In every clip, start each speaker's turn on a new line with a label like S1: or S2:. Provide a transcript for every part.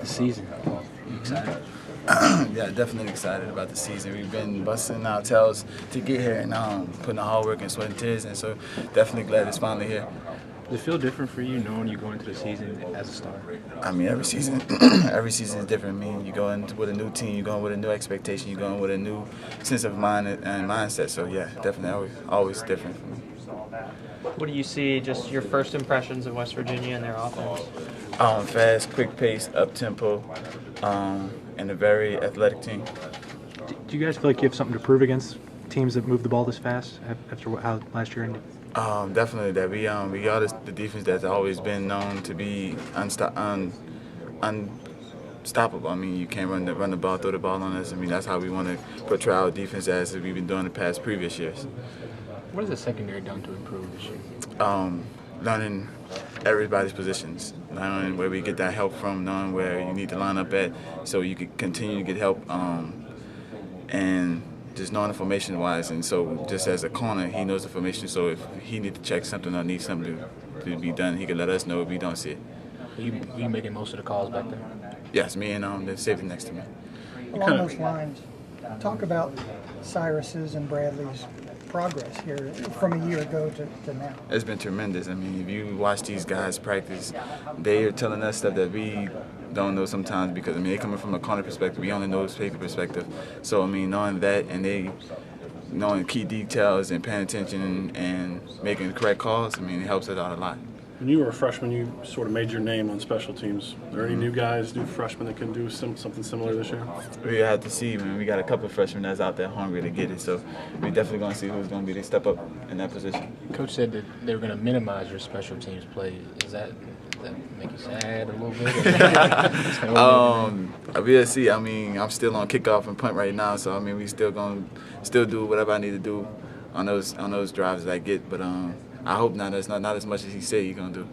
S1: the season? You excited?
S2: Yeah, definitely excited about the season. We've been busting our tails to get here and putting the hard work and sweat and tears in, so definitely glad it's finally here.
S1: Does it feel different for you knowing you go into the season as a star?
S2: I mean, every season, every season is different. I mean, you go in with a new team, you go in with a new expectation, you go in with a new sense of mind and mindset. So yeah, definitely always different for me.
S3: What do you see, just your first impressions of West Virginia and their offense?
S2: Fast, quick pace, up-tempo, and a very athletic team.
S4: Do you guys feel like you have something to prove against teams that move the ball this fast after how last year ended?
S2: Definitely that we are the defense that's always been known to be unstoppable. I mean, you can't run the ball, throw the ball on us. I mean, that's how we want to portray our defense as we've been doing the past previous years.
S1: What has the secondary done to improve this year?
S2: Learning everybody's positions, learning where we get that help from, knowing where you need to line up at so you can continue to get help, and just knowing the formation-wise. And so just as a corner, he knows the formation, so if he needs to check something or needs something to be done, he can let us know if we don't see it.
S1: Are you making most of the calls back there?
S2: Yes, me and the safety next to me.
S5: Along those lines, talk about Cyrus's and Bradley's progress here from a year ago to now.
S2: It's been tremendous. I mean, if you watch these guys practice, they are telling us stuff that we don't know sometimes because, I mean, they're coming from a corner perspective. We only know the safety perspective. So, I mean, knowing that and they knowing key details and paying attention and making the correct calls, I mean, it helps it out a lot.
S6: When you were a freshman, you sort of made your name on special teams. Are there any new guys, new freshmen that can do something similar this year?
S2: We have to see, man. We got a couple of freshmen that's out there hungry to get it, so we're definitely going to see who's going to be the step up in that position.
S1: Coach said that they were going to minimize your special teams play. Does that make you sad a little bit?
S2: We'll see. I mean, I'm still on kickoff and punt right now, so I mean, we still going to do whatever I need to do on those drives that I get, but I hope not as much as he said he's going to do.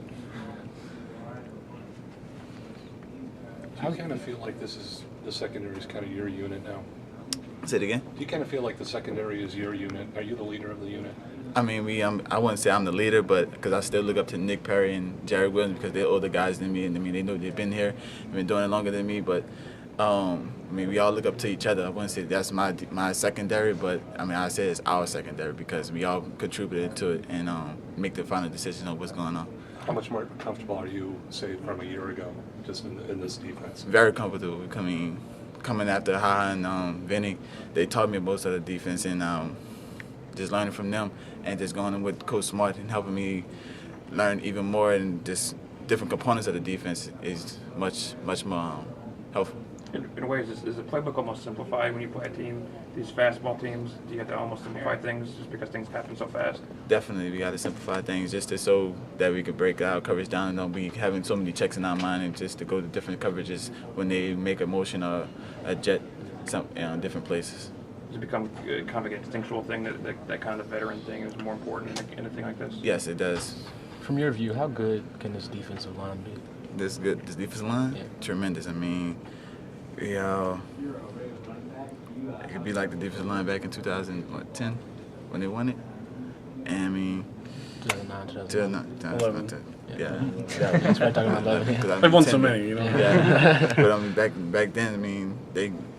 S7: Do you kind of feel like the secondary is kind of your unit now?
S2: Say it again?
S7: Do you kind of feel like the secondary is your unit? Are you the leader of the unit?
S2: I mean, I wouldn't say I'm the leader, but because I still look up to Nick Perry and Jared Williams because they're older guys than me, and I mean, they know they've been here, been doing it longer than me, but I mean, we all look up to each other. I wouldn't say that's my secondary, but I mean, I say it's our secondary because we all contributed to it and make the final decision on what's going on.
S7: How much more comfortable are you, say, from a year ago, just in this defense?
S2: Very comfortable. Coming after Ha and Vinny, they taught me most of the defense and just learning from them and just going in with Coach Smart and helping me learn even more and just different components of the defense is much more helpful.
S8: In ways, is the playbook almost simplified when you play a team, these fastball teams? Do you have to almost simplify things just because things happen so fast?
S2: Definitely, we got to simplify things just so that we can break our coverage down and don't be having so many checks in our mind and just to go to different coverages when they make a motion or a jet different places.
S8: Does it become kind of an instinctual thing that kind of veteran thing is more important in a thing like this?
S2: Yes, it does.
S1: From your view, how good can this defensive line be?
S2: This defensive line?
S1: Yeah.
S2: Tremendous. I mean, it could be like the defensive line back in 2010 when they won it. And I mean, 2009. Yeah.
S1: That's what I'm talking about. 11.
S6: They've won so many, you know.
S2: Yeah. But I mean, back then, I mean,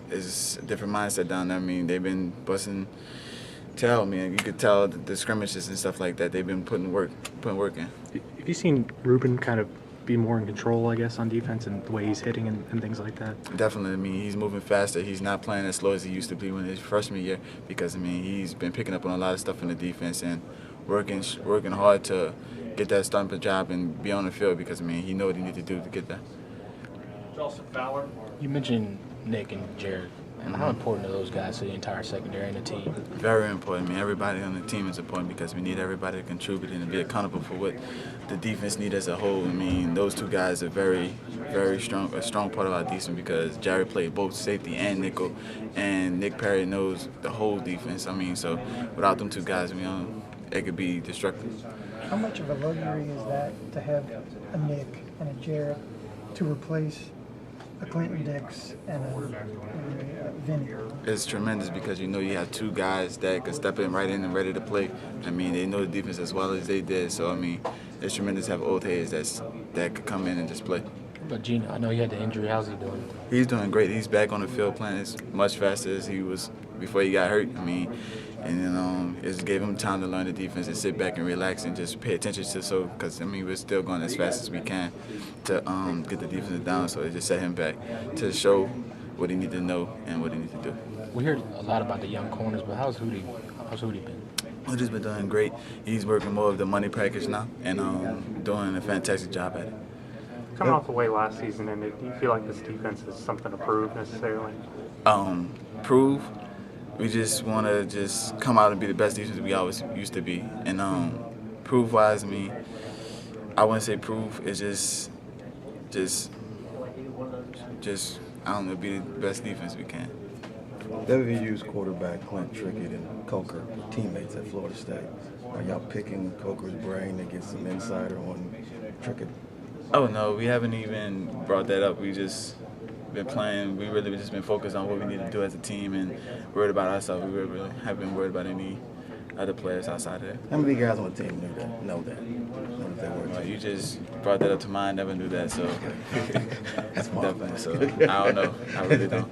S2: it's a different mindset down there. I mean, they've been busting tail. I mean, you could tell the scrimmages and stuff like that. They've been putting work in.
S4: Have you seen Ruben kind of be more in control, I guess, on defense and the way he's hitting and things like that?
S2: Definitely. I mean, he's moving faster. He's not playing as slow as he used to be when his freshman year because, I mean, he's been picking up on a lot of stuff in the defense and working hard to get that starting job and be on the field because, I mean, he knows what he needs to do to get there.
S1: You mentioned Nick and Jared. And how important are those guys to the entire secondary and the team?
S2: Very important. I mean, everybody on the team is important because we need everybody to contribute and to be accountable for what the defense needs as a whole. I mean, those two guys are very strong, a strong part of our defense because Jared played both safety and nickel, and Nick Perry knows the whole defense. I mean, so without them two guys, it could be destructive.
S5: How much of a luxury is that to have a Nick and a Jared to replace a Clinton Dix and a Vinny?
S2: It's tremendous because you have two guys that could step in right in and ready to play. I mean, they know the defense as well as they did. So, I mean, it's tremendous to have old heads that could come in and just play.
S1: But Gino, I know he had the injury. How's he doing?
S2: He's doing great. He's back on the field playing as much faster as he was before he got hurt. I mean, and then it just gave him time to learn the defense and sit back and relax and just pay attention to because I mean we're still going as fast as we can to get the defense down. So it just set him back to show what he needs to know and what he needs to do.
S1: We heard a lot about the young corners, but how's Hootie been?
S2: Hootie's been doing great. He's working more of the money package now and doing a fantastic job at it.
S4: Coming off the way last season, and do you feel like this defense is something to prove necessarily?
S2: Prove. We just want to just come out and be the best defense we always used to be. And prove-wise, I mean, I wouldn't say prove. It's just I don't know, be the best defense we can.
S9: WVU's quarterback Clint Trickett and Coker, teammates at Florida State. Are y'all picking Coker's brain to get some insider on Trickett?
S2: Oh no, we haven't even brought that up. We just been playing. We really just been focused on what we need to do as a team and worried about ourselves. We really haven't been worried about any other players outside of that.
S9: How many guys on the team know that they were?
S2: Well, you just brought that up to mind. Never knew that, so
S9: That's my
S2: definitely. So I don't know. I really don't.